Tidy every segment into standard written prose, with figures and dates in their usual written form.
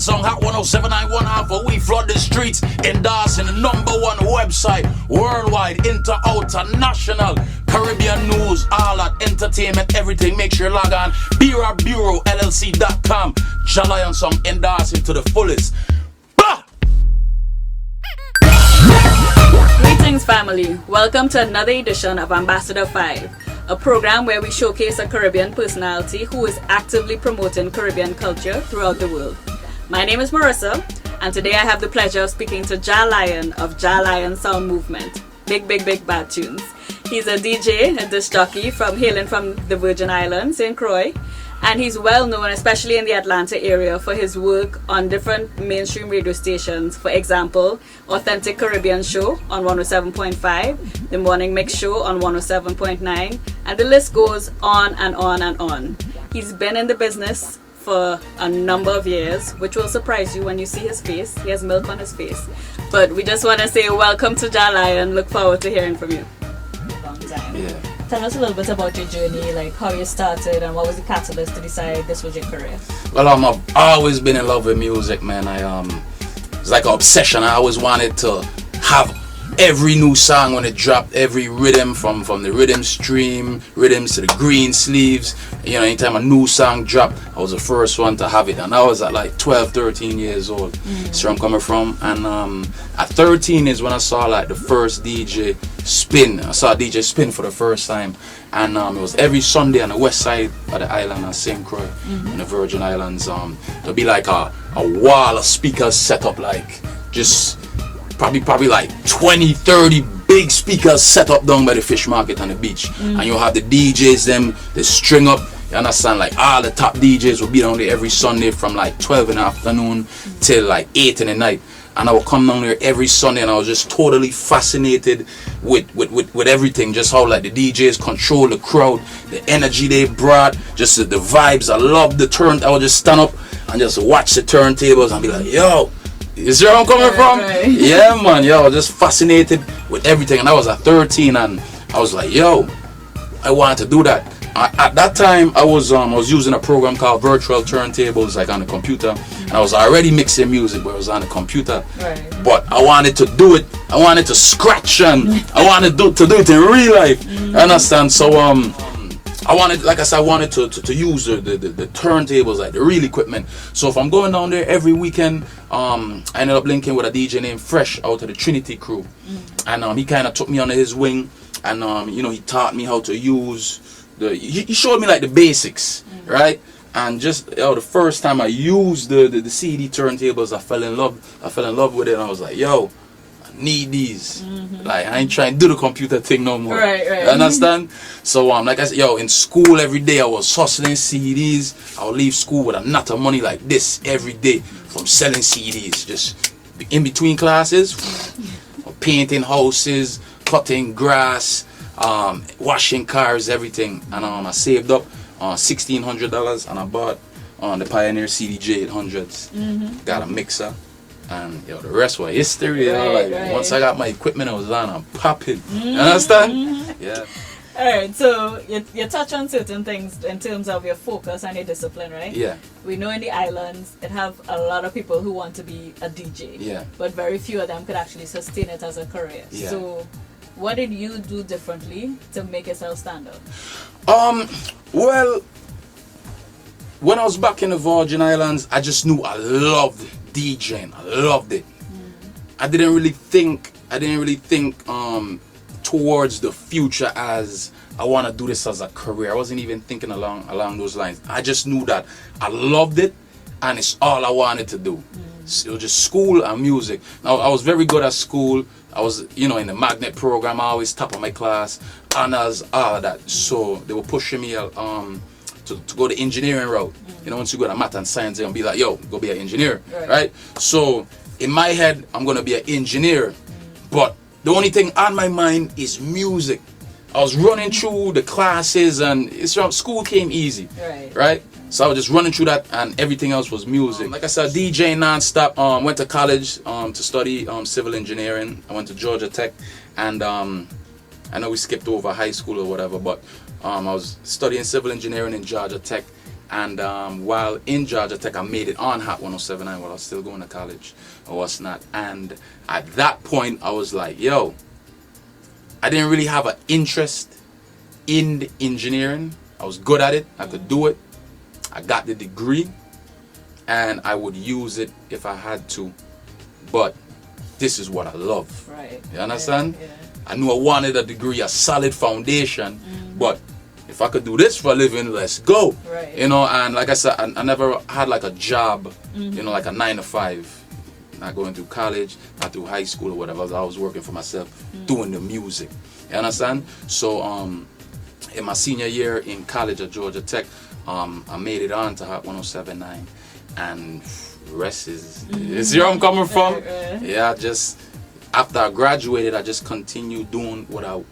Song Hot 107.91 Alpha. We flood the streets, endorsing the #1 website worldwide, international, Caribbean news, all that entertainment, everything. Make sure you log on BRBureauLLC.com. JahLion Song endorsing to the fullest. Bah! Greetings, family. Welcome to another edition of Ambassador 5, a program where we showcase a Caribbean personality who is actively promoting Caribbean culture throughout the world. My name is Marissa, and today I have the pleasure of speaking to JahLion of JahLion Sound Movement. Big bad tunes. He's a DJ, a disc jockey hailing from the Virgin Islands, St. Croix, and he's well known, especially in the Atlanta area, for his work on different mainstream radio stations. For example, Authentic Caribbean Show on 107.5, The Morning Mix Show on 107.9, and the list goes on and on and on. He's been in the business for a number of years, which will surprise you when you see his face. He has milk on his face. But we just want to say welcome to JahLion. Look forward to hearing from you. Long time. Yeah. Tell us a little bit about your journey, like how you started and what was the catalyst to decide this was your career. Well, I've always been in love with music, man. It's like an obsession. I always wanted to have every new song when it dropped, every rhythm from the rhythm stream, rhythms to the green sleeves. You know, anytime a new song dropped, I was the first one to have it. And I was at like 12, 13 years old. That's where I'm coming from. And at 13 is when I saw like the first DJ spin. I saw DJ spin for the first time. And it was every Sunday on the west side of the island of St. Croix in the Virgin Islands. There'll be like a wall of speakers set up, like just probably like 20, 30 big speakers set up down by the fish market on the beach. And you'll have the DJs, they string up, you understand, like all the top DJs will be down there every Sunday from like 12 in the afternoon till like 8 in the night. And I would come down there every Sunday, and I was just totally fascinated with everything, just how like the DJs control the crowd, the energy they brought, just the vibes. I loved the turn. I would just stand up and just watch the turntables and be like, yo, you see where I'm coming from? Right. Yeah, man. Yo, I was just fascinated with everything. And I was at 13, and I was like, yo, I wanted to do that. At that time, I was using a program called Virtual Turntables, like on the computer. And I was already mixing music, but it was on the computer. Right. But I wanted to do it. I wanted to scratch, and I wanted to do it in real life. You understand? So I wanted, like I said, I wanted to use the turntables, like the real equipment. So if I'm going down there every weekend, I ended up linking with a DJ named Fresh out of the Trinity crew. And he kind of took me under his wing, and you know, he taught me how to use he showed me like the basics, right? And just the first time I used the CD turntables, I fell in love with it, and I was like, yo, need these. Like, I ain't trying to do the computer thing no more. Right. You understand? So like I said, yo, in school every day I was hustling CDs. I would leave school with a knot of money like this every day from selling CDs. Just in between classes, painting houses, cutting grass, washing cars, everything. And I saved up $1,600, and I bought the Pioneer CDJ 800s. Got a mixer. And yo, the rest was history. You know, like once I got my equipment, I was on, I'm popping. You understand? Yeah. Alright, so you touch on certain things in terms of your focus and your discipline, right? Yeah. We know in the islands it have a lot of people who want to be a DJ. Yeah. But very few of them could actually sustain it as a career. Yeah. So what did you do differently to make yourself stand out? Well, when I was back in the Virgin Islands, I just knew I loved DJing. I loved it. I didn't really think towards the future as I want to do this as a career. I wasn't even thinking along those lines. I just knew that I loved it, and it's all I wanted to do. It was just school and music. Now, I was very good at school. I was, in the magnet program. I always top of my class, honors, all of that. So they were pushing me to go the engineering route. Once you go to math and science, they'll be like, yo, go be an engineer, right? So in my head, I'm going to be an engineer. But the only thing on my mind is music. I was running through the classes, and school came easy, right? So I was just running through that, and everything else was music. Like I said, DJ non-stop. Went to college to study civil engineering. I went to Georgia Tech, and I know we skipped over high school or whatever, but I was studying civil engineering in Georgia Tech, And while in Georgia Tech, I made it on Hot 107.9 while I was still going to college or what's not. And at that point, I was like, yo, I didn't really have an interest in the engineering. I was good at it. I could do it. I got the degree, and I would use it if I had to. But this is what I love. Right. You understand? Yeah. I knew I wanted a degree, a solid foundation, but if I could do this for a living, let's go. Right. You know, and like I said, I never had like a job, you know, like a 9 to 5. Not going through college, not through high school or whatever. I was working for myself, doing the music. You understand? So in my senior year in college at Georgia Tech, I made it on to Hot 107.9, and rest is you see where I'm coming from? Yeah, just after I graduated, I just continued doing what I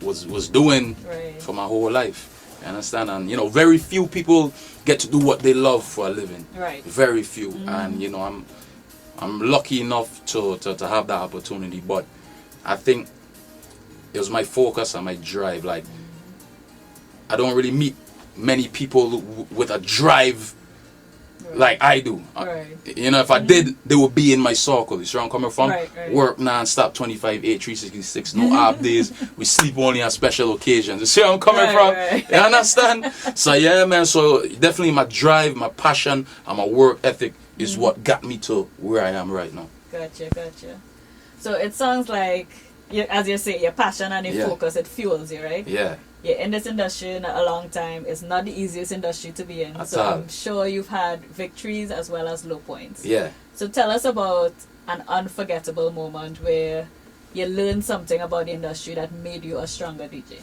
was doing for my whole life. You understand? And you know, very few people get to do what they love for a living. Right. Very few. And you know, I'm lucky enough to have that opportunity. But I think it was my focus and my drive. Like, I don't really meet many people with a drive like I do. You know, if I did, they would be in my circle. You see where I'm coming from? Work non-stop, 25/8, 366, no off days. We sleep only on special occasions. You see where I'm coming from? You understand? So yeah, man. So definitely my drive, my passion, and my work ethic is what got me to where I am right now. Gotcha. So it sounds like, as you say, your passion and your focus, it fuels you, right? Yeah. You're in this industry in a long time. It's not the easiest industry to be in. I'm sure you've had victories as well as low points. Yeah. So tell us about an unforgettable moment where you learned something about the industry that made you a stronger DJ.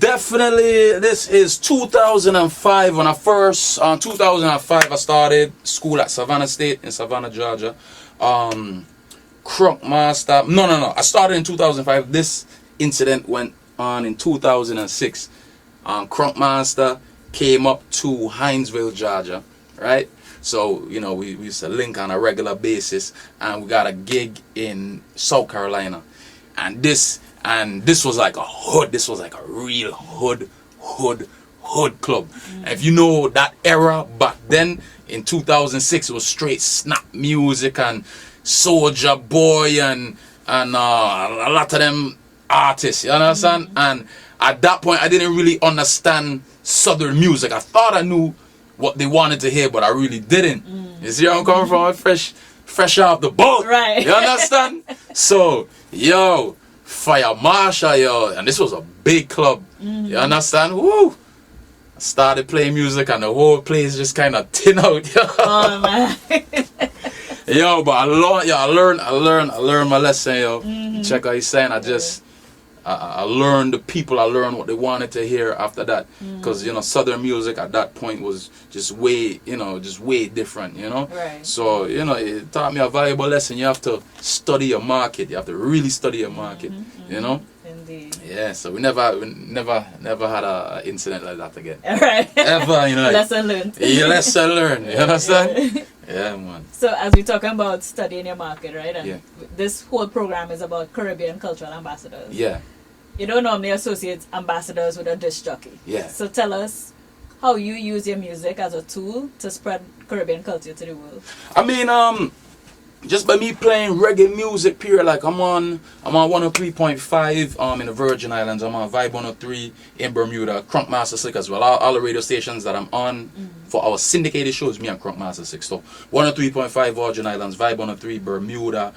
Definitely, this is 2005. When I first, 2005, I started school at Savannah State in Savannah, Georgia. Crunk Master. No. I started in 2005. This incident went on in 2006. Crunk Master came up to Hinesville, Georgia, right? So, you know, we used to link on a regular basis, and we got a gig in South Carolina. And this was like a hood. This was like a real hood club. And if you know that era back then, in 2006, it was straight snap music and Soulja Boy and a lot of them artists, you understand? And at that point, I didn't really understand Southern music. I thought I knew what they wanted to hear, but I really didn't. You see where I'm coming from? I'm fresh off the boat. Right. You understand? So, yo, Fire Marshal, yo, and this was a big club. You understand? Woo! I started playing music, and the whole place just kind of thin out. Oh man. Yo, but I learned my lesson, yo. Check out he's saying. I learned the people. I learned what they wanted to hear after that, because you know, Southern music at that point was just way different, you know. Right. So you know, it taught me a valuable lesson. You have to study your market. You have to really study your market, you know. Indeed. Yeah. So we never had a incident like that again. All right. Ever, you know. Lesson learned. Yeah, lesson learned. You understand? Yeah, man. So as we're talking about studying your market, right? And this whole program is about Caribbean cultural ambassadors. Yeah. You don't normally associate ambassadors with a disc jockey. Yeah. So tell us how you use your music as a tool to spread Caribbean culture to the world. I mean, just by me playing reggae music, period. Like I'm on 103.5 in the Virgin Islands. I'm on Vibe 103 in Bermuda, Crunk Master 6 as well. All the radio stations that I'm on for our syndicated shows, me and Crunk Master 6. So 103.5 Virgin Islands, Vibe 103 Bermuda,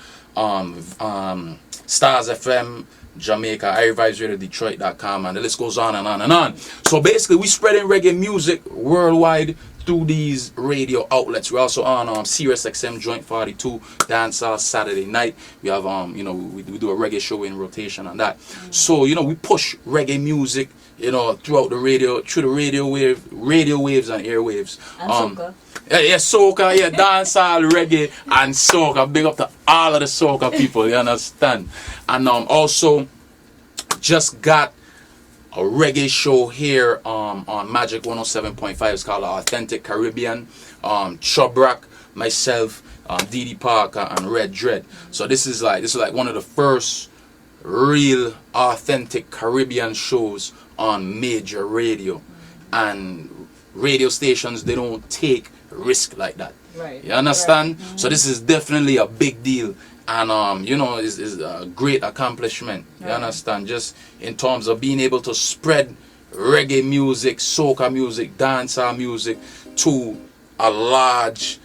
Stars FM Jamaica, iVibesRadioDetroit.com, and the list goes on and on and on. So basically, we spreading reggae music worldwide through these radio outlets. We're also on Sirius XM Joint 42 Dancehall Saturday night. We have you know, we do a reggae show in rotation on that. So you know, we push reggae music, you know, throughout the radio, through the radio waves and airwaves. And soca. Yeah, soca, yeah, dancehall, reggae, and soca. Big up to all of the soca people, you understand? And also just got a reggae show here on Magic 107.5. It's called Authentic Caribbean. Chubrak, myself, Didi Parker, and Red Dread. So this is like one of the first real authentic Caribbean shows on major radio. And radio stations, they don't take risk like that. Right. You understand? Right. So this is definitely a big deal, and you know, is a great accomplishment. You understand? Just in terms of being able to spread reggae music, soca music, dancehall music to a large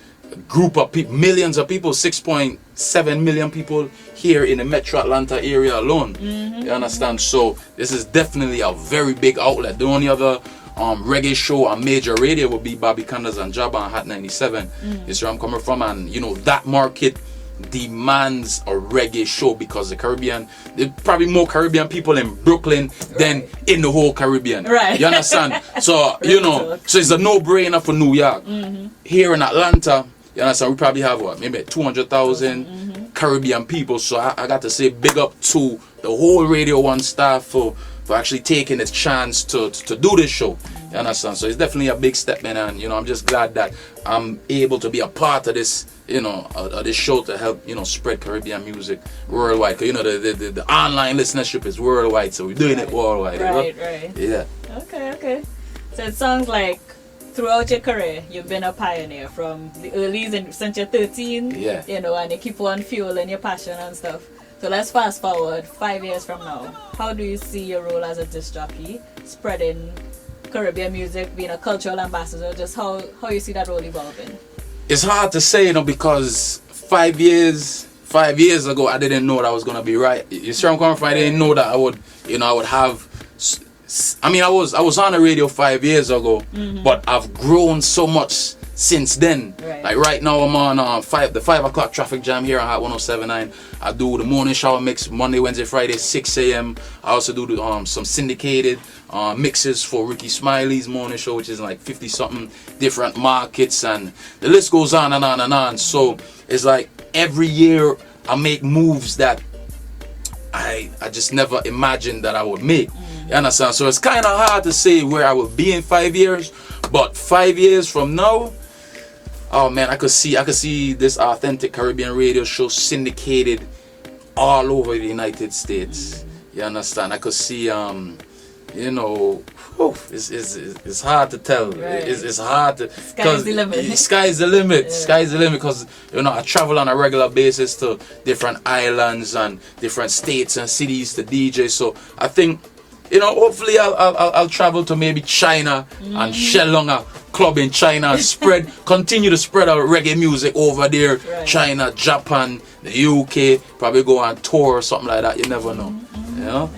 group of people, millions of people, 6.7 million people here in the Metro Atlanta area alone. You understand? So this is definitely a very big outlet. The only other reggae show on major radio would be Bobby Conda's and Jabba on Hot 97. Is where I'm coming from, and you know that market demands a reggae show because the Caribbean, there's probably more Caribbean people in Brooklyn than in the whole Caribbean. Right. You understand? So you know, so it's a no-brainer for New York. Here in Atlanta, you understand, we probably have what, maybe 200,000 Caribbean people. So I got to say big up to the whole Radio 1 staff for actually taking this chance to do this show. You understand? So it's definitely a big step, man, and you know, I'm just glad that I'm able to be a part of this, you know, this show to help, you know, spread Caribbean music worldwide. 'Cause you know, the online listenership is worldwide, so we're doing it worldwide. Right, you know? right. Yeah. Okay. So it sounds like throughout your career, you've been a pioneer from the early, since you're 13, Yeah. you know, and you keep on fueling your passion and stuff. So let's fast forward 5 years from now. How do you see your role as a disc jockey, spreading Caribbean music, being a cultural ambassador? Just how you see that role evolving? It's hard to say, you know, because 5 years ago, I didn't know that I was gonna be right. You see where I'm coming from? I didn't know that I would have. I mean, I was on the radio 5 years ago, but I've grown so much since then. Right. Like right now, I'm on the 5 o'clock traffic jam here on Hot 107.9. I do the morning shower mix Monday, Wednesday, Friday, 6 a.m. I also do some syndicated mixes for Ricky Smiley's morning show, which is like 50 something different markets, and the list goes on and on and on. So it's like every year I make moves that I just never imagined that I would make. You understand? So it's kind of hard to say where I will be in 5 years, but 5 years from now, oh man, I could see this authentic Caribbean radio show syndicated all over the United States. You understand? I could see, you know, it's hard to tell. Right. It's hard to. Sky's the limit. Sky's the limit. Yeah. Sky's the limit, because you know I travel on a regular basis to different islands and different states and cities to DJ. So I think, you know, hopefully I'll travel to maybe China and JAHLION A club in China and continue to spread our reggae music over there. Right. China, Japan, the UK, probably go on tour or something like that. You never know. You know?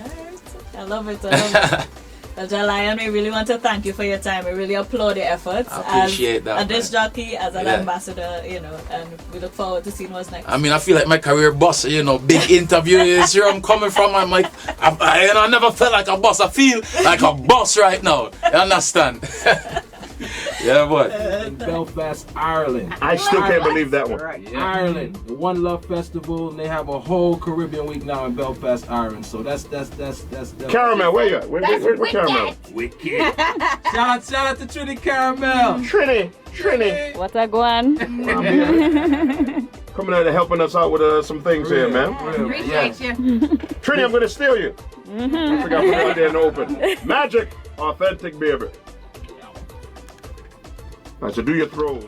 I love it. Well, JahLion, we really want to thank you for your time. We really applaud your efforts. I appreciate that, as a disc jockey, as an Yeah. ambassador, you know, and we look forward to seeing what's next. I mean, I feel like my career boss, you know, big interview. You see where I'm coming from? I'm like, I never felt like a boss. I feel like a boss right now. You understand? Yeah, boy. In Belfast, Ireland. I still can't believe that one. Right, Ireland, the One Love Festival, and they have a whole Caribbean week now in Belfast, Ireland. So that's Caramel, where you at? Where Caramel? wicked. shout out to Trinity Caramel. Trini. What's that going? Coming out and helping us out with some things here, man. Appreciate you. Trini, I'm gonna steal you. I forgot to put it there in the open. Magic, authentic baby. All right, so do your throws.